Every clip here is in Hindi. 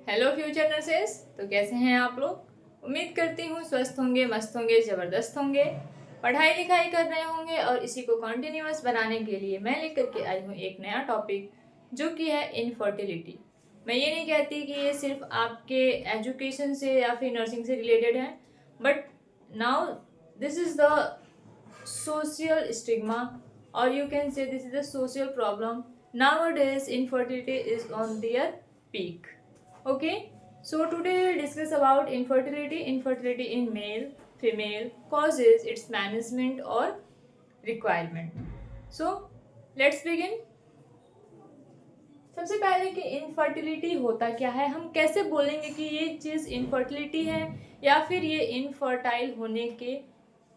Hello future nurses. तो कैसे हैं आप लोग। उम्मीद करती हूँ स्वस्थ होंगे, मस्त होंगे, ज़बरदस्त होंगे, पढ़ाई लिखाई कर रहे होंगे और इसी को कंटिन्यूअस बनाने के लिए मैं लेकर के आई हूँ एक नया टॉपिक जो कि है इनफर्टिलिटी। मैं ये नहीं कहती कि ये सिर्फ आपके एजुकेशन से या फिर नर्सिंग से रिलेटेड है, but now this is the social stigma, or you can say this is a social problem. Nowadays infertility is on their peak. Okay, so today we will discuss about infertility in male, female, causes, its management or requirement. So let's begin. सबसे पहले कि इनफर्टिलिटी होता क्या है, हम कैसे बोलेंगे कि ये चीज़ इनफर्टिलिटी है या फिर ये इनफर्टाइल होने के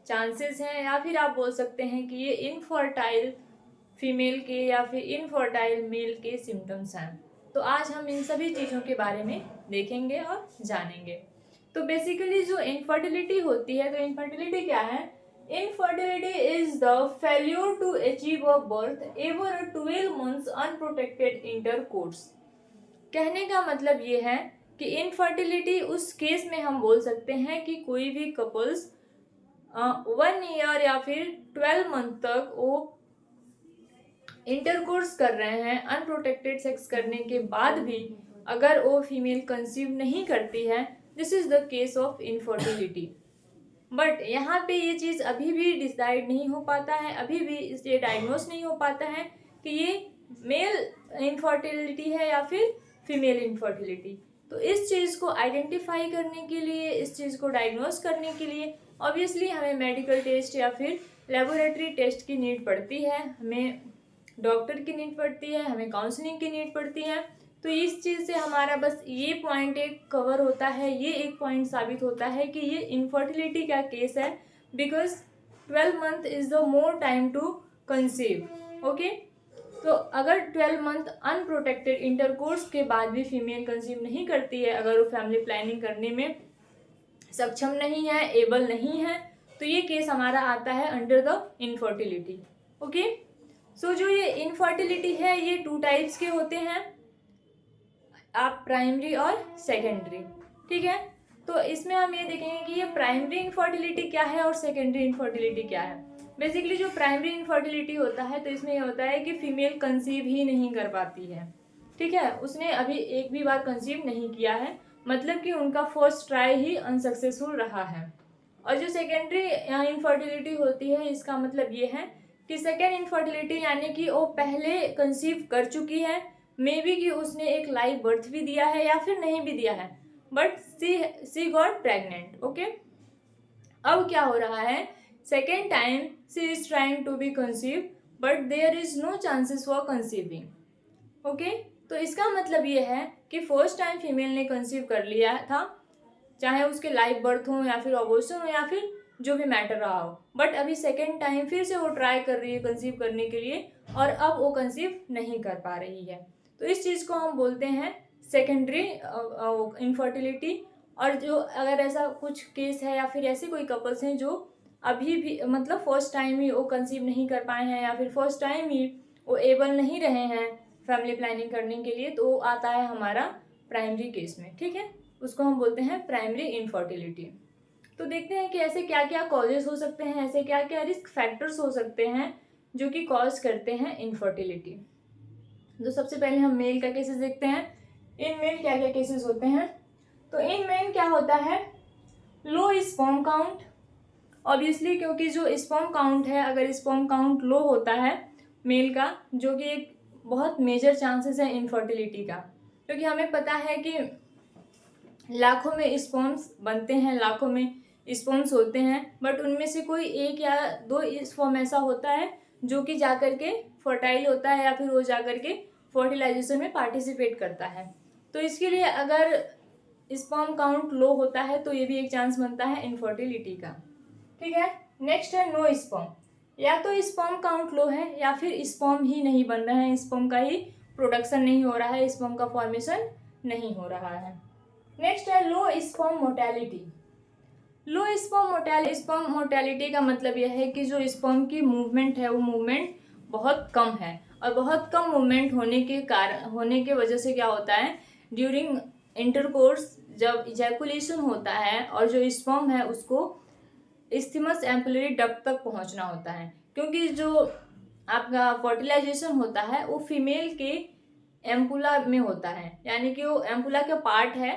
चांसेस हैं, या फिर आप बोल सकते हैं कि ये इनफर्टाइल फीमेल के या फिर इनफर्टाइल मेल के सिम्टम्स हैं। तो आज हम इन सभी चीज़ों के बारे में देखेंगे और जानेंगे। तो बेसिकली जो इनफर्टिलिटी होती है, तो इनफर्टिलिटी क्या है? Infertility is the failure to achieve a birth over a 12 months unprotected intercourse। कहने का मतलब ये है कि इनफर्टिलिटी उस केस में हम बोल सकते हैं कि कोई भी कपल्स 1 ईयर या फिर 12 मंथ तक वो इंटरकोर्स कर रहे हैं अनप्रोटेक्टेड सेक्स करने के बाद भी अगर वो फीमेल कंसीव नहीं करती है, this is the case of infertility. But यहाँ पे ये चीज़ अभी भी डिसाइड नहीं हो पाता है, अभी भी ये डायग्नोस नहीं हो पाता है कि ये मेल इनफर्टिलिटी है या फिर फीमेल इनफर्टिलिटी। तो इस चीज़ को आइडेंटिफाई करने के लिए, इस चीज़ को डायग्नोस करने के लिए ऑब्वियसली हमें मेडिकल टेस्ट या फिर लेबोरेटरी टेस्ट की नीड पड़ती है, हमें डॉक्टर की नीड पड़ती है, हमें काउंसलिंग की नीड पड़ती है। तो इस चीज़ से हमारा बस ये पॉइंट एक कवर होता है, ये एक पॉइंट साबित होता है कि ये इनफर्टिलिटी का केस है, because 12 month is the more time to conceive. Okay, तो अगर 12 मंथ अनप्रोटेक्टेड इंटरकोर्स के बाद भी फीमेल कंसीव नहीं करती है, अगर वो फैमिली प्लानिंग करने में सक्षम नहीं है, एबल नहीं है, तो ये केस हमारा आता है अंडर द इनफर्टिलिटी। ओके, सो जो ये इनफर्टिलिटी है ये 2 टाइप्स के होते हैं, आप प्राइमरी और सेकेंडरी। ठीक है, तो इसमें हम ये देखेंगे कि ये प्राइमरी इनफर्टिलिटी क्या है और सेकेंडरी इनफर्टिलिटी क्या है। बेसिकली जो प्राइमरी इनफर्टिलिटी होता है, तो इसमें ये होता है कि फीमेल कंसीव ही नहीं कर पाती है। ठीक है, उसने अभी एक भी बार कंसीव नहीं किया है, मतलब कि उनका फर्स्ट ट्राई ही अनसक्सेसफुल रहा है। और जो सेकेंडरी इनफर्टिलिटी होती है, इसका मतलब ये है कि सेकेंड इनफर्टिलिटी यानी कि वो पहले कंसीव कर चुकी है, मे बी कि उसने एक लाइव बर्थ भी दिया है या फिर नहीं भी दिया है, but she got pregnant. Okay, अब क्या हो रहा है, second time she is trying to be conceive but there is no chances for conceiving. Okay, तो इसका मतलब ये है कि फर्स्ट टाइम फीमेल ने कंसीव कर लिया था, चाहे उसके लाइव बर्थ हो या फिर अबॉर्शन हो या फिर जो भी मैटर रहा हो, बट अभी सेकेंड टाइम फिर से वो ट्राई कर रही है कंसीव करने के लिए और अब वो कंसीव नहीं कर पा रही है। तो इस चीज़ को हम बोलते हैं सेकेंडरी इनफर्टिलिटी। और जो अगर ऐसा कुछ केस है या फिर ऐसे कोई कपल्स हैं जो अभी भी मतलब फर्स्ट टाइम ही वो कंसीव नहीं कर पाए हैं या फिर फर्स्ट टाइम ही वो एबल नहीं रहे हैं फैमिली प्लानिंग करने के लिए, तो वो आता है हमारा प्राइमरी केस में। ठीक है, उसको हम बोलते हैं प्राइमरी इनफर्टिलिटी। तो देखते हैं कि ऐसे क्या क्या कॉजेस हो सकते हैं, ऐसे क्या क्या रिस्क फैक्टर्स हो सकते हैं जो कि कॉज करते हैं इनफर्टिलिटी। तो सबसे पहले हम मेल का केसेस देखते हैं। इन मेल क्या क्या केसेस होते हैं। तो इन मेल क्या होता है, लो स्पर्म काउंट। ऑब्वियसली क्योंकि जो स्पर्म काउंट है, अगर स्पर्म काउंट लो होता है मेल का, जो कि एक बहुत मेजर चांसेस है इनफर्टिलिटी का, क्योंकि हमें पता है कि लाखों में स्पर्म्स बनते हैं, लाखों में स्पर्म्स होते हैं, बट उनमें से कोई एक या 2 स्पर्म ऐसा होता है जो कि जाकर के फर्टाइल होता है या फिर वो जाकर के फर्टिलाइजेशन में पार्टिसिपेट करता है। तो इसके लिए अगर स्पर्म काउंट लो होता है तो ये भी एक चांस बनता है इनफर्टिलिटी का। ठीक है, नेक्स्ट है नो स्पर्म। या तो स्पर्म काउंट लो है या फिर स्पर्म ही नहीं बन रहा है, स्पर्म का ही प्रोडक्शन नहीं हो रहा है, स्पर्म का फॉर्मेशन नहीं हो रहा है। नेक्स्ट है low sperm mortality. Low sperm mortality का मतलब यह है कि जो स्पर्म की मूवमेंट है वो मूवमेंट बहुत कम है, और बहुत कम मूवमेंट होने के वजह से क्या होता है, ड्यूरिंग इंटरकोर्स जब इजैकुलेशन होता है और जो स्पर्म है उसको इस्थिमस एम्पुलरी डक्ट तक पहुंचना होता है, क्योंकि जो आपका फर्टिलाइजेशन होता है वो फीमेल के एम्पुला में होता है, यानी कि वो एम्पुला का पार्ट है,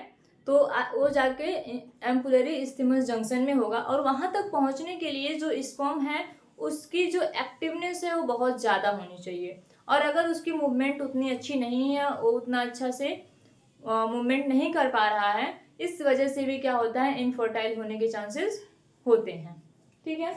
तो वो जाके एम्पुलरी इस्थिमस जंक्शन में होगा और वहां तक पहुंचने के लिए जो स्पर्म है उसकी जो एक्टिवनेस है वो बहुत ज़्यादा होनी चाहिए, और अगर उसकी मूवमेंट उतनी अच्छी नहीं है, वो उतना अच्छा से मूवमेंट नहीं कर पा रहा है, इस वजह से भी क्या होता है, इनफर्टाइल होने के चांसेस होते हैं। ठीक है,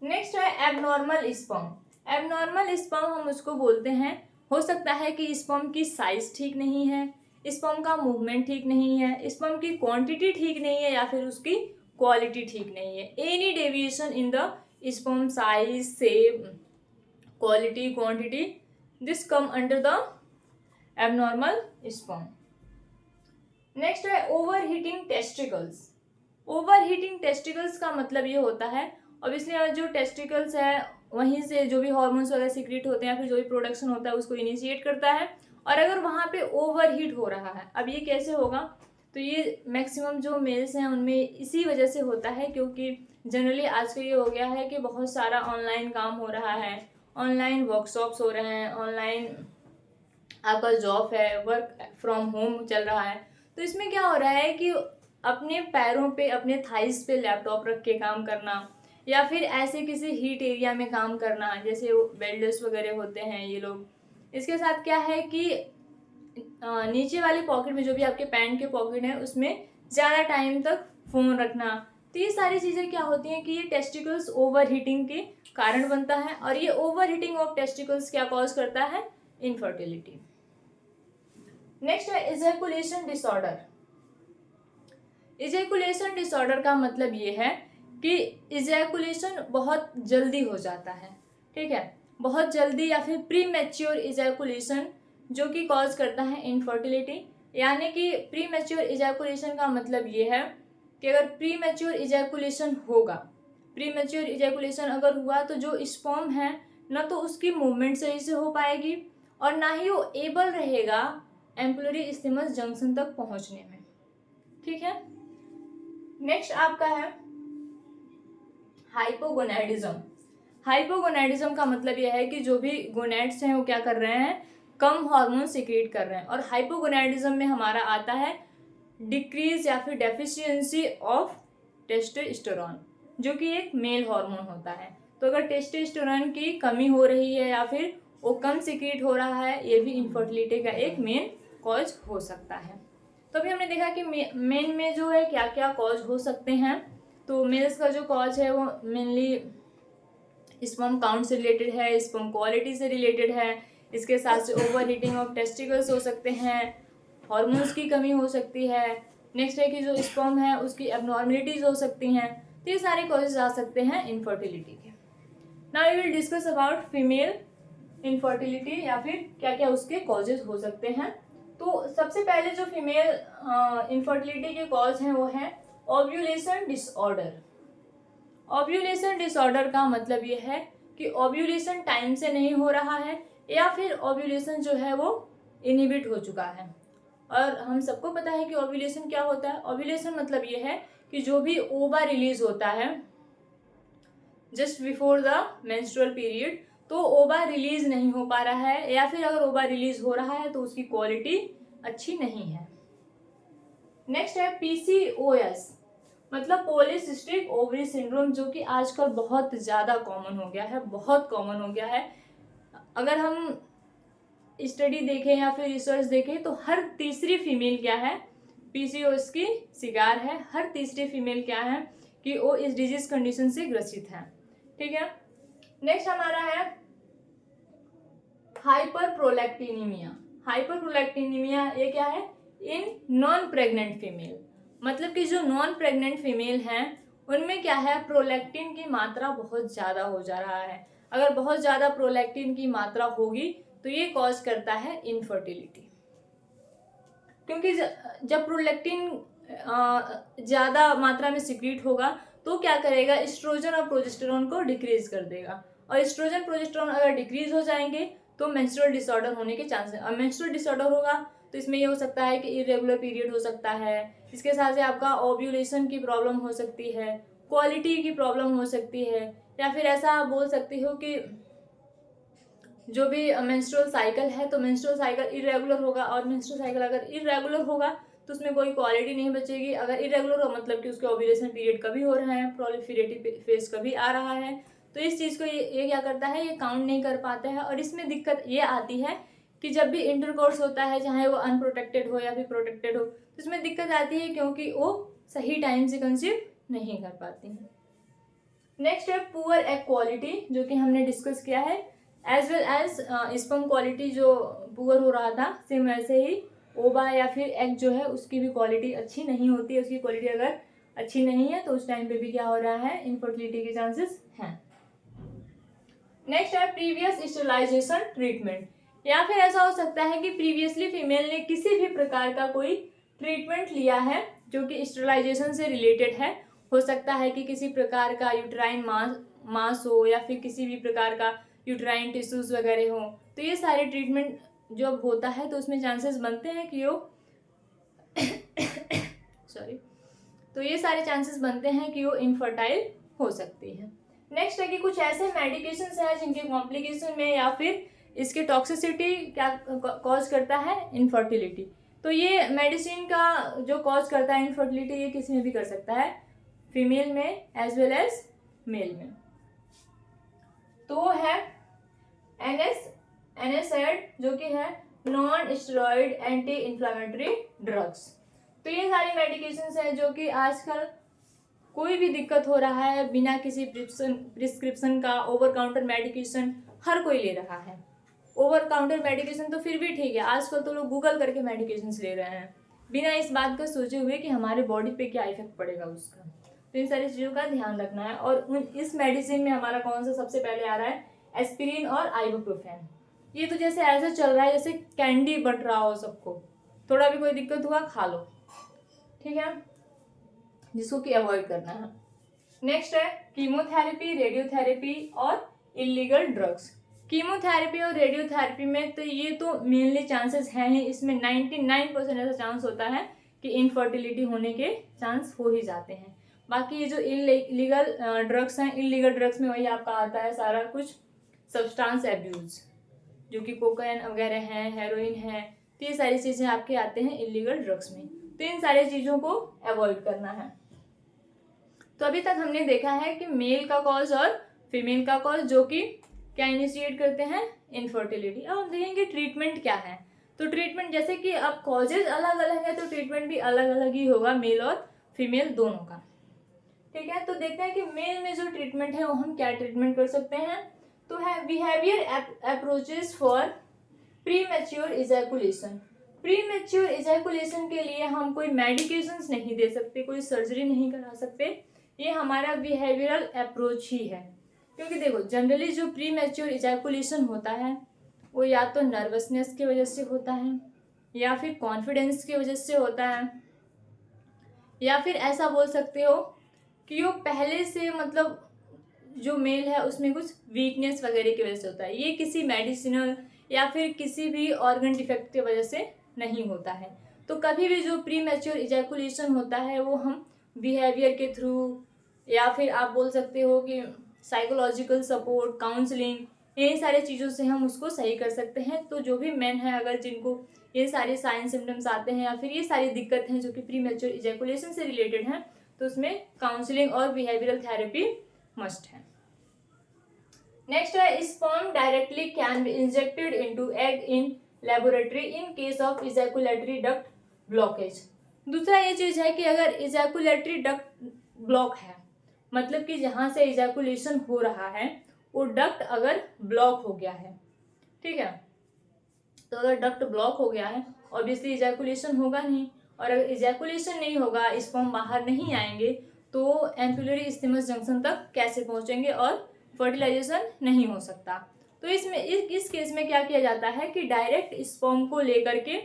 नेक्स्ट है एबनॉर्मल स्पर्म। एबनॉर्मल स्पर्म हम उसको बोलते हैं, हो सकता है कि स्पर्म की साइज ठीक नहीं है, स्पर्म का मूवमेंट ठीक नहीं है, स्पर्म की क्वांटिटी ठीक नहीं है, या फिर उसकी क्वालिटी ठीक नहीं है। Any deviation in the sperm size, shape, quality, quantity, this come under the abnormal sperm. Next है overheating testicles. Overheating testicles का मतलब ये होता है, ऑब्वियसली जो टेस्टिकल्स है वहीं से जो भी हार्मोन्स वगैरह सीक्रेट होते हैं, फिर जो भी प्रोडक्शन होता है उसको इनिशिएट करता है, और अगर वहाँ पे ओवर हीट हो रहा है, अब ये कैसे होगा, तो ये मैक्सिमम जो मेल्स हैं उनमें इसी वजह से होता है, क्योंकि जनरली आजकल ये हो गया है कि बहुत सारा ऑनलाइन काम हो रहा है, ऑनलाइन वर्कशॉप्स हो रहे हैं, ऑनलाइन आपका जॉब है, वर्क फ्रॉम होम चल रहा है, तो इसमें क्या हो रहा है कि अपने पैरों पे, अपने थाइस पे लैपटॉप रख के काम करना, या फिर ऐसे किसी हीट एरिया में काम करना, जैसे वेल्डर्स वगैरह होते हैं ये लोग। इसके साथ क्या है कि नीचे वाले पॉकेट में, जो भी आपके पैंट के पॉकेट है, उसमें ज़्यादा टाइम तक फ़ोन रखना, तो ये सारी चीज़ें क्या होती हैं कि ये टेस्टिकल्स ओवर हीटिंग के कारण बनता है, और ये ओवर हीटिंग ऑफ टेस्टिकल्स क्या कॉज करता है, इनफर्टिलिटी। नेक्स्ट है इजैकुलेशन डिसऑर्डर। इजैकुलेशन डिसऑर्डर का मतलब ये है कि इजैकुलेशन बहुत जल्दी हो जाता है, ठीक है, बहुत जल्दी, या फिर प्री मैच्योर इजैकुलेशन जो कि कॉज करता है इनफर्टिलिटी। यानी कि प्री मैच्योर इजैकुलेशन का मतलब ये है कि अगर प्री मैच्योर इजैकुलेशन होगा, प्री मैच्योर इजैकुलेशन अगर हुआ तो जो स्पर्म है ना तो उसकी मूवमेंट सही से हो पाएगी, और ना ही वो एबल रहेगा एम्पुलरी इस्थिमस जंक्शन तक पहुंचने में। ठीक है, नेक्स्ट आपका है हाइपोगोनैडिज्म। हाइपोगोनैडिज्म का मतलब यह है कि जो भी गोनैड्स हैं वो क्या कर रहे हैं, कम हार्मोन सीक्रेट कर रहे हैं, और हाइपोगोनैडिज्म में हमारा आता है डिक्रीज या फिर डेफिशिएंसी ऑफ टेस्टोस्टेरोन, जो कि एक मेल हार्मोन होता है। तो अगर टेस्टोस्टेरोन की कमी हो रही है या फिर वो कम सीक्रेट हो रहा है, ये भी इनफर्टिलिटी का एक मेन कॉज हो सकता है। तो अभी हमने देखा कि मेन में जो है क्या क्या कॉज हो सकते हैं। तो मेल्स का जो कॉज है वो मेनली स्पर्म काउंट से रिलेटेड है, स्पर्म क्वालिटी से रिलेटेड है, इसके साथ से ओवर हीटिंग ऑफ टेस्टिकल्स हो सकते हैं, हार्मोन्स की कमी हो सकती है, नेक्स्ट है कि जो स्पर्म है उसकी एबनॉर्मलिटीज हो सकती हैं। तो ये सारे कॉजेज आ सकते हैं इनफर्टिलिटी के। Now we will discuss about female infertility, या फिर क्या क्या उसके कॉजेज हो सकते हैं। तो सबसे पहले जो फीमेल इनफर्टिलिटी के कॉज हैं वो है ओव्यूलेशन डिसऑर्डर। ओव्यूलेशन डिसऑर्डर का मतलब ये है कि ओव्यूलेशन टाइम से नहीं हो रहा है, या फिर ओव्यूलेशन जो है वो इनहिबिट हो चुका है। और हम सबको पता है कि ओव्यूलेशन क्या होता है। ओव्यूलेशन मतलब ये है कि जो भी ओवा रिलीज होता है just before the menstrual period, तो ओवा रिलीज नहीं हो पा रहा है, या फिर अगर ओवा रिलीज हो रहा है तो उसकी क्वालिटी अच्छी नहीं है। नेक्स्ट है पीसीओएस, मतलब पॉलीसिस्टिक ओवरी सिंड्रोम, जो कि आजकल बहुत ज़्यादा कॉमन हो गया है, बहुत कॉमन हो गया है। अगर हम स्टडी देखें या फिर रिसर्च देखें तो हर तीसरी फीमेल क्या है, पीसीओएस की शिकार है। हर तीसरी फीमेल क्या है कि वो इस डिजीज कंडीशन से ग्रसित है। ठीक है, नेक्स्ट हमारा है हाइपरप्रोलैक्टिनीमिया। हाइपरप्रोलैक्टिनीमिया ये क्या है, इन नॉन प्रेग्नेंट फीमेल, मतलब कि जो नॉन प्रेग्नेंट फीमेल हैं उनमें क्या है, प्रोलैक्टिन की मात्रा बहुत ज़्यादा हो जा रहा है। अगर बहुत ज़्यादा प्रोलैक्टिन की मात्रा होगी तो ये कॉज करता है इनफर्टिलिटी, क्योंकि जब प्रोलैक्टिन ज़्यादा मात्रा में सिक्रीट होगा तो क्या करेगा, एस्ट्रोजन और प्रोजेस्टेरॉन को डिक्रीज कर देगा, और एस्ट्रोजन प्रोजेस्टेरॉन अगर डिक्रीज हो जाएंगे तो मेंस्ट्रुअल डिसऑर्डर होने के चांसेस, और मेंस्ट्रुअल डिसऑर्डर होगा तो इसमें ये हो सकता है कि इरेगुलर पीरियड हो सकता है, इसके साथ ही आपका ओव्यूलेशन की प्रॉब्लम हो सकती है, क्वालिटी की प्रॉब्लम हो सकती है, या फिर ऐसा आप बोल सकती हो कि जो भी मेंस्ट्रुअल साइकिल है तो मेंस्ट्रुअल साइकिल इरेगुलर होगा, और मेंस्ट्रुअल साइकिल अगर इरेगुलर होगा तो उसमें कोई क्वालिटी नहीं बचेगी। अगर इरेगुलर हो मतलब कि उसके ओव्यूलेशन पीरियड कभी हो रहा है, प्रोलिफरेटिव फेज कभी आ रहा है, तो इस चीज़ को ये क्या करता है, ये काउंट नहीं कर पाता है। और इसमें दिक्कत ये आती है कि जब भी इंटरकोर्स होता है, चाहे वो अनप्रोटेक्टेड हो या फिर प्रोटेक्टेड हो, तो इसमें दिक्कत आती है क्योंकि वो सही टाइम से कंसीव नहीं कर पाती हैं। नेक्स्ट है पुअर एग क्वालिटी, जो कि हमने डिस्कस किया है, as well as sperm quality जो पुअर हो रहा था, सेम वैसे ही ओवा या फिर एग जो है उसकी भी क्वालिटी अच्छी नहीं होती है। उसकी क्वालिटी अगर अच्छी नहीं है तो उस टाइम पे भी क्या हो रहा है, इनफर्टिलिटी के चांसेस हैं। नेक्स्ट है प्रीवियस स्टेरिलाइजेशन ट्रीटमेंट, या फिर ऐसा हो सकता है कि प्रीवियसली फीमेल ने किसी भी प्रकार का कोई ट्रीटमेंट लिया है जो कि स्टेरिलाइजेशन से रिलेटेड है। हो सकता है कि किसी प्रकार का यूट्राइन मास हो, या फिर किसी भी प्रकार का यूट्राइन टिश्यूज वगैरह हो, तो ये सारे ट्रीटमेंट जब होता है तो उसमें चांसेस बनते हैं कि वो सॉरी तो ये सारे चांसेस बनते हैं कि वो इनफर्टाइल हो सकती है। नेक्स्ट है कि कुछ ऐसे मेडिकेशंस हैं जिनके कॉम्प्लिकेशन में या फिर इसके टॉक्सिसिटी क्या कॉज करता है, इनफर्टिलिटी। तो ये मेडिसिन का जो कॉज करता है इनफर्टिलिटी, ये किसी में भी कर सकता है, फीमेल में एज वेल एज मेल में। तो है NSAID जो कि है non steroid anti inflammatory drugs. तो ये सारी मेडिकेशंस हैं जो कि आजकल कोई भी दिक्कत हो रहा है बिना किसी प्रिस्क्रिप्शन का, ओवर काउंटर मेडिकेशन हर कोई ले रहा है। ओवर काउंटर मेडिकेशन तो फिर भी ठीक है, आजकल तो लोग गूगल करके मेडिकेशंस ले रहे हैं बिना इस बात को सोचे हुए कि हमारे बॉडी पे क्या इफेक्ट पड़ेगा उसका। तो इन सारी चीज़ों का ध्यान रखना है। और इस मेडिसिन में हमारा कौन सा सबसे पहले आ रहा है, एस्पिरिन और आइबुप्रोफेन। ये तो जैसे ऐसे चल रहा है जैसे कैंडी बट रहा हो सबको, थोड़ा भी कोई दिक्कत हुआ खा लो, ठीक है, जिसको कि अवॉइड करना है। नेक्स्ट है कीमोथेरेपी, रेडियोथेरेपी और इलीगल ड्रग्स। कीमोथेरेपी और रेडियोथेरेपी में तो ये तो मेनली चांसेस हैं ही, इसमें 99% ऐसा चांस होता है कि इनफर्टिलिटी होने के चांस हो ही जाते हैं। बाकी ये जो इलीगल ड्रग्स हैं, इलीगल ड्रग्स में वही आपका आता है सारा कुछ सब्सटेंस एब्यूज, जो कि कोकाइन वगैरह हैं, हेरोइन है, तो ये सारी चीज़ें आपके आते हैं इलीगल ड्रग्स में। तो इन सारी चीज़ों को अवॉइड करना है। तो अभी तक हमने देखा है कि मेल का कॉज और फीमेल का कॉज जो कि क्या इनिशिएट करते हैं, इनफर्टिलिटी। अब हम देखेंगे ट्रीटमेंट क्या है। तो ट्रीटमेंट जैसे कि अब कॉजेज अलग अलग है तो ट्रीटमेंट भी अलग अलग ही होगा मेल और फीमेल दोनों का, ठीक है। तो देखते हैं कि मेल में जो ट्रीटमेंट है वो हम क्या ट्रीटमेंट कर सकते हैं। तो है behaviour approaches for pre mature ejaculation. Pre mature ejaculation के लिए हम कोई मेडिकेशंस नहीं दे सकते, कोई सर्जरी नहीं करा सकते, ये हमारा बिहेवियरल अप्रोच ही है। क्योंकि देखो जनरली जो प्री मैच्योर इजैकुलेशन होता है वो या तो नर्वसनेस की वजह से होता है, या फिर कॉन्फिडेंस की वजह से होता है, या फिर ऐसा बोल सकते हो कि वो पहले से मतलब जो मेल है उसमें कुछ वीकनेस वगैरह की वजह से होता है। ये किसी मेडिसिनल या फिर किसी भी ऑर्गन डिफेक्ट की वजह से नहीं होता है। तो कभी भी जो प्री मैच्योर इजैकुलेशन होता है वो हम बिहेवियर के थ्रू, या फिर आप बोल सकते हो कि साइकोलॉजिकल सपोर्ट, काउंसलिंग, ये सारी चीज़ों से हम उसको सही कर सकते हैं। तो जो भी मेन है अगर जिनको ये सारे साइन सिम्टम्स आते हैं या फिर ये सारी दिक्कत हैं जो कि प्री मैच्योर इजैकुलेशन से रिलेटेड हैं, तो उसमें काउंसलिंग और बिहेवियरल थेरेपी मस्ट है। नेक्स्ट है sperm directly can be injected into egg in laboratory in case of ejaculatory duct blockage. दूसरा ये चीज़ है कि अगर इजैकुलेटरी डक्ट ब्लॉक है, मतलब कि जहाँ से इजैकुलेशन हो रहा है वो डक्ट अगर ब्लॉक हो गया है, ठीक है, तो अगर डक्ट ब्लॉक हो गया है ऑब्वियसली इजैकुलेशन होगा नहीं, और अगर इजैकुलेशन नहीं होगा, स्पर्म बाहर नहीं आएंगे, तो एम्पुलरी इस्थिमस जंक्शन तक कैसे पहुँचेंगे और फर्टिलाइजेशन नहीं हो सकता। तो इसमें इस केस में क्या किया जाता है कि डायरेक्ट स्पर्म को लेकर के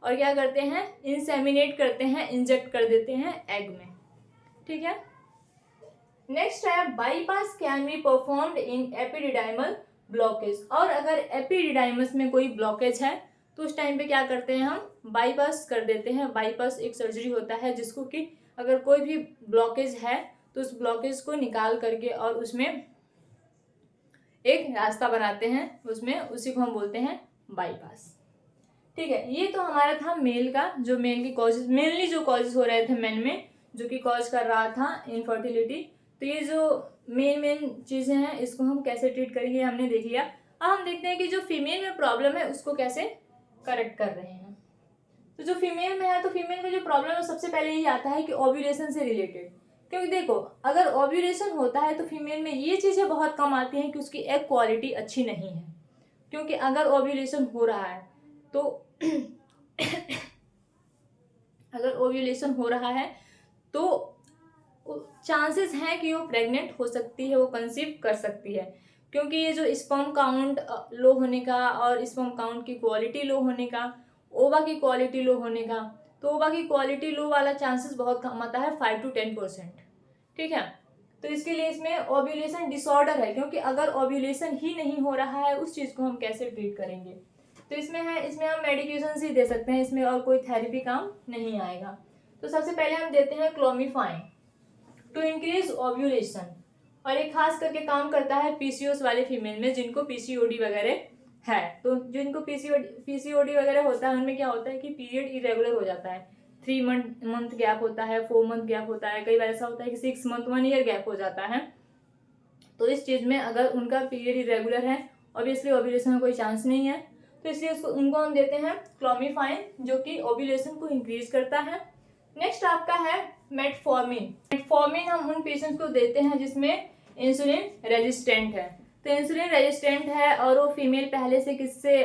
और क्या करते हैं, इंसेमिनेट करते हैं, इंजेक्ट कर देते हैं एग में, ठीक है। नेक्स्ट है bypass can be performed in epididymal blockage. और अगर एपिडिडाइमस में कोई ब्लॉकेज है तो उस टाइम पे क्या करते हैं, हम बाईपास कर देते हैं। बाईपास एक सर्जरी होता है जिसको कि अगर कोई भी ब्लॉकेज है तो उस ब्लॉकेज को निकाल करके और उसमें एक रास्ता बनाते हैं, उसमें उसी को हम बोलते हैं बाईपास। ठीक है, ये तो हमारा था मेल का, जो मेल की कॉजेज, मेनली जो कॉजेज हो रहे थे मेन में, जो कि कॉज कर रहा था इनफर्टिलिटी। तो ये जो मेन चीज़ें हैं इसको हम कैसे ट्रीट करेंगे हमने देख लिया। अब हम देखते हैं कि जो फीमेल में प्रॉब्लम है उसको कैसे करेक्ट कर रहे हैं। तो जो फीमेल में है, तो फीमेल में जो प्रॉब्लम है सबसे पहले ये आता है कि ओव्यूलेशन से रिलेटेड। क्योंकि देखो, अगर ओव्यूलेशन होता है तो फीमेल में ये चीज़ें बहुत कम आती हैं कि उसकी एग क्वालिटी अच्छी नहीं है। क्योंकि अगर ओव्यूलेशन हो रहा है तो अगर ओव्यूलेशन हो रहा है तो चांसेस हैं कि वो प्रेग्नेंट हो सकती है, वो कंसीव कर सकती है। क्योंकि ये जो स्पर्म काउंट लो होने का और स्पर्म काउंट की क्वालिटी लो होने का, ओवा की क्वालिटी लो होने का, तो ओवा की क्वालिटी लो वाला चांसेस बहुत कम आता है, 5 to 10%। ठीक है, तो इसके लिए इसमें ओव्यूलेशन डिसऑर्डर है। क्योंकि अगर ओव्यूलेशन ही नहीं हो रहा है, उस चीज़ को हम कैसे ट्रीट करेंगे। तो इसमें है, इसमें हम मेडिकेशन ही दे सकते हैं, इसमें और कोई थेरेपी काम नहीं आएगा। तो सबसे पहले हम देते हैं क्लोमिफाइन टू इंक्रीज ओव्यूलेशन, और ये खास करके काम करता है पीसीओएस वाले फीमेल में जिनको पीसीओडी वगैरह है। तो जिनको पीसीओडी वगैरह होता है उनमें क्या होता है कि पीरियड इरेगुलर हो जाता है, 3 मंथ गैप होता है, 4 मंथ गैप होता है, कई बार ऐसा होता है कि 6 मंथ 1 ईयर गैप हो जाता है। तो इस चीज़ में अगर उनका पीरियड इरेगुलर है, ऑब्वियसली ओव्यूलेशन का कोई चांस नहीं है, तो इसलिए उनको हम देते हैं क्लोमिफाइन, जो कि ओव्यूलेशन को इंक्रीज करता है। नेक्स्ट आपका है मेटफॉर्मिन। मेटफॉर्मिन हम उन पेशेंट्स को देते हैं जिसमें इंसुलिन रेजिस्टेंट है। तो इंसुलिन रेजिस्टेंट है और वो फीमेल पहले से किससे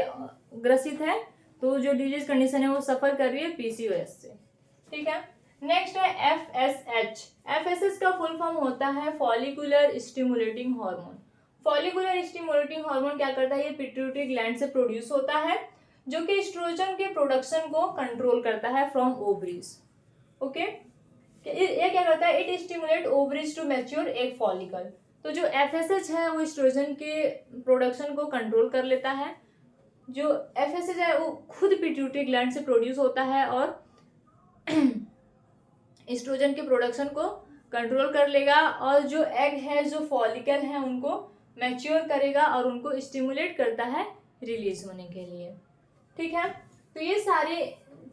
ग्रसित है, तो जो डिजीज कंडीशन है वो सफर कर रही है पीसीओएस से। ठीक है, नेक्स्ट है एफएसएच। एफएसएच का फुल फॉर्म होता है follicular stimulating hormone. Follicular stimulating hormone क्या करता है, ये पिट्यूटरी ग्लैंड से प्रोड्यूस होता है, जो कि एस्ट्रोजन के प्रोडक्शन को कंट्रोल करता है फ्रॉम ओवरीज। ओके, ये क्या करता है, it stimulate ovaries to mature egg follicle. तो जो एफएसएच है वो एस्ट्रोजन के प्रोडक्शन को कंट्रोल कर लेता है। जो एफएसएच है वो खुद पिट्यूटरी ग्लैंड से प्रोड्यूस होता है और एस्ट्रोजन के प्रोडक्शन को कंट्रोल कर लेगा, और जो एग है, जो फॉलिकल है, उनको मैच्योर करेगा और उनको स्टिमुलेट करता है रिलीज होने के लिए। ठीक है, तो ये सारी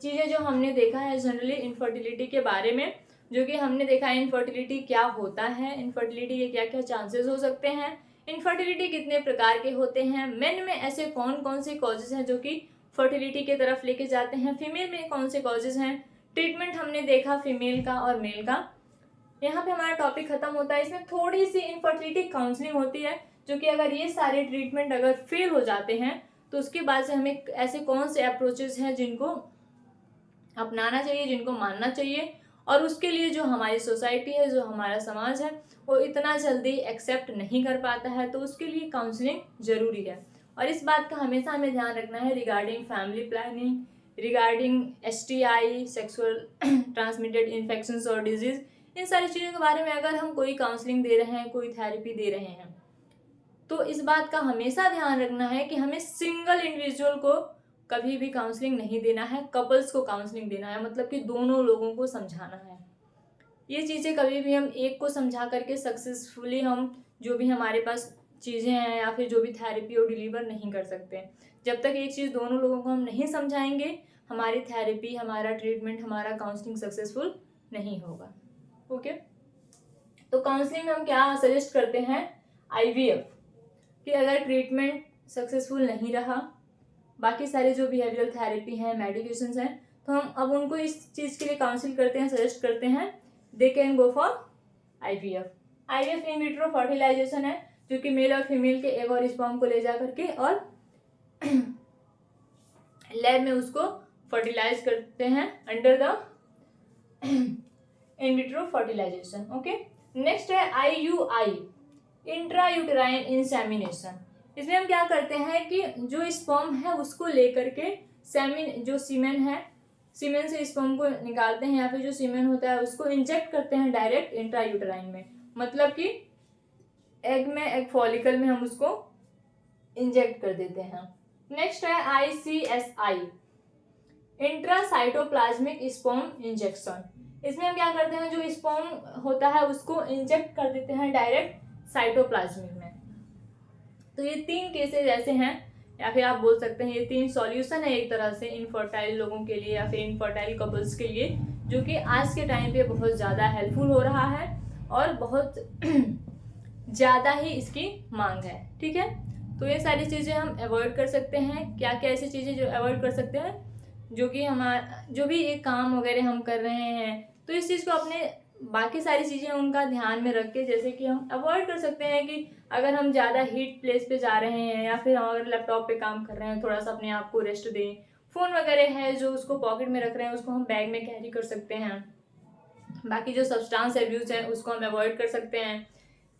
चीज़ें जो हमने देखा है जनरली इनफर्टिलिटी के बारे में, जो कि हमने देखा है इनफर्टिलिटी क्या होता है, इनफर्टिलिटी के क्या क्या चांसेस हो सकते हैं, इनफर्टिलिटी कितने प्रकार के होते हैं, मेन में ऐसे कौन कौन से कॉजेज हैं जो कि फर्टिलिटी की तरफ लेके जाते हैं, फीमेल में कौन से कॉजेज हैं, ट्रीटमेंट हमने देखा फीमेल का और मेल का। यहाँ पे हमारा टॉपिक खत्म होता है। इसमें थोड़ी सी इनफर्टिलिटी काउंसलिंग होती है, जो कि अगर ये सारे ट्रीटमेंट अगर फेल हो जाते हैं तो उसके बाद से हमें ऐसे कौन से अप्रोचेस हैं जिनको अपनाना चाहिए, जिनको मानना चाहिए, और उसके लिए जो हमारी सोसाइटी है, जो हमारा समाज है, वो इतना जल्दी एक्सेप्ट नहीं कर पाता है, तो उसके लिए काउंसलिंग जरूरी है। और इस बात का हमेशा हमें ध्यान रखना है regarding family planning, regarding STI, sexual transmitted infections और डिजीज, इन सारी चीज़ों के बारे में अगर हम कोई काउंसलिंग दे रहे हैं, कोई थेरेपी दे रहे हैं, तो इस बात का हमेशा ध्यान रखना है कि हमें सिंगल इंडिविजुअल को कभी भी काउंसलिंग नहीं देना है, कपल्स को काउंसलिंग देना है, मतलब कि दोनों लोगों को समझाना है। ये चीज़ें कभी भी हम एक को समझा करके सक्सेसफुली हम जो भी हमारे पास चीज़ें हैं या फिर जो भी थेरेपी और डिलीवर नहीं कर सकते। जब तक एक चीज़ दोनों लोगों को हम नहीं समझाएंगे, हमारी थेरेपी, हमारा ट्रीटमेंट, हमारा काउंसलिंग सक्सेसफुल नहीं होगा। ओके, तो काउंसलिंग में हम क्या सजेस्ट करते हैं, IVF, कि अगर ट्रीटमेंट सक्सेसफुल नहीं रहा, बाकी सारे जो बिहेवियरल थेरेपी हैं, मेडिकेशंस हैं, तो हम अब उनको इस चीज़ के लिए काउंसिल करते हैं, सजेस्ट करते हैं, they can go for IVF। IVF in vitro fertilisation है, जो कि मेल और फीमेल के एग और स्पर्म को ले जा करके और लैब में उसको फर्टिलाइज करते हैं under the in vitro fertilisation. Okay, next है IUI, इंट्रायूटेराइन इंसेमिनेशन। इसमें हम क्या करते हैं कि जो स्पर्म है उसको लेकर के जो सीमेन है, सीमेन से स्पर्म को निकालते हैं, या फिर जो सीमेन होता है उसको इंजेक्ट करते हैं डायरेक्ट इंट्रायूटेराइन में, मतलब कि एग में, एग फॉलिकल में हम उसको इंजेक्ट कर देते हैं। नेक्स्ट है ICSI, इंट्रासाइटोप्लाज्मिक स्पर्म इंजेक्शन। इसमें हम क्या करते हैं, जो स्पर्म होता है उसको इंजेक्ट कर देते हैं डायरेक्ट साइटोप्लाज्मिक में। तो ये 3 केसेस ऐसे हैं, या फिर आप बोल सकते हैं ये 3 सॉल्यूशन है एक तरह से इनफर्टाइल लोगों के लिए या फिर इनफर्टाइल कपल्स के लिए, जो कि आज के टाइम पे बहुत ज़्यादा हेल्पफुल हो रहा है और बहुत ज़्यादा ही इसकी मांग है। ठीक है, तो ये सारी चीज़ें हम अवॉइड कर सकते हैं। क्या क्या ऐसी चीज़ें जो अवॉइड कर सकते हैं, जो कि हमारा जो भी एक काम वगैरह हम कर रहे हैं, तो इस चीज़ को अपने बाकी सारी चीज़ें उनका ध्यान में रख के, जैसे कि हम अवॉइड कर सकते हैं कि अगर हम ज़्यादा हीट प्लेस पे जा रहे हैं या फिर हम अगर लैपटॉप पे काम कर रहे हैं, थोड़ा सा अपने आप को रेस्ट दें। फ़ोन वगैरह है जो उसको पॉकेट में रख रहे हैं, उसको हम बैग में कैरी कर सकते हैं। बाकी जो सब्सटेंस एब्यूज़ है उसको हम अवॉइड कर सकते हैं।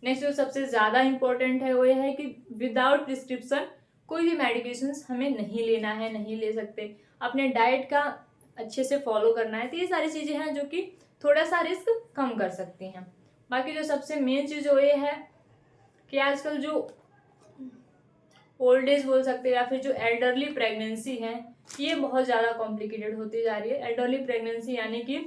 नेक्स्ट जो सबसे ज़्यादा इम्पोर्टेंट है वो यह है कि विदाउट प्रिस्क्रिप्शन कोई भी मेडिकेशंस हमें नहीं लेना है, नहीं ले सकते। अपने डाइट का अच्छे से फॉलो करना है। तो ये सारी चीज़ें हैं जो कि थोड़ा सा रिस्क कम कर सकती हैं। बाकी जो सबसे मेन चीज़ वो ये है कि आजकल जो ओल्ड एज बोल सकते हैं या फिर जो एल्डरली प्रेगनेंसी है, ये बहुत ज़्यादा कॉम्प्लिकेटेड होती जा रही है। एल्डरली प्रेगनेंसी यानी कि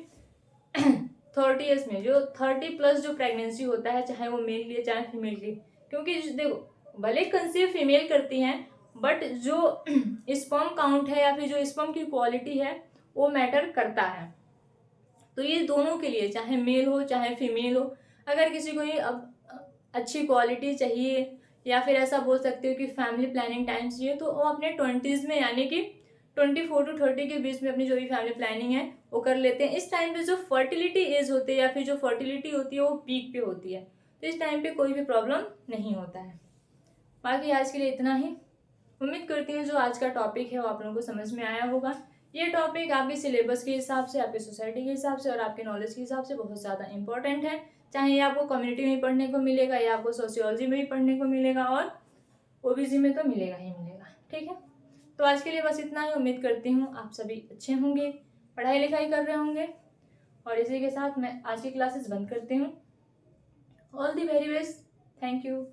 30 ईयर्स में जो 30+ जो प्रेगनेंसी होता है, चाहे वो मेल की चाहे फीमेल की, क्योंकि देखो भले कंसीव फीमेल करती हैं, बट जो स्पर्म काउंट है या फिर जो स्पर्म की क्वालिटी है वो मैटर करता है। तो ये दोनों के लिए, चाहे मेल हो चाहे फीमेल हो, अगर किसी को ये अब अच्छी क्वालिटी चाहिए या फिर ऐसा बोल सकते हो कि फैमिली प्लानिंग टाइम चाहिए, तो वो अपने 20s में यानी कि 24 to 30 के बीच में अपनी जो भी फैमिली प्लानिंग है वो कर लेते हैं। इस टाइम पे जो फर्टिलिटी एज होती है या फिर जो फर्टिलिटी होती है वो पीक पे होती है, तो इस टाइम पे कोई भी प्रॉब्लम नहीं होता है। बाकी आज के लिए इतना ही। उम्मीद करती हूँ जो आज का टॉपिक है वो आप लोगों को समझ में आया होगा। ये टॉपिक आपके सिलेबस के हिसाब से, आपकी सोसाइटी के हिसाब से और आपके नॉलेज के हिसाब से बहुत ज़्यादा इंपॉर्टेंट है। चाहे ये आपको कम्युनिटी में पढ़ने को मिलेगा या आपको सोशियोलॉजी में भी पढ़ने को मिलेगा और ओबीसी में तो मिलेगा ही मिलेगा। ठीक है, तो आज के लिए बस इतना ही। उम्मीद करती हूँ आप सभी अच्छे होंगे, पढ़ाई लिखाई कर रहे होंगे, और इसी के साथ मैं आज की क्लासेस बंद करती हूँ। All the very best, thank you.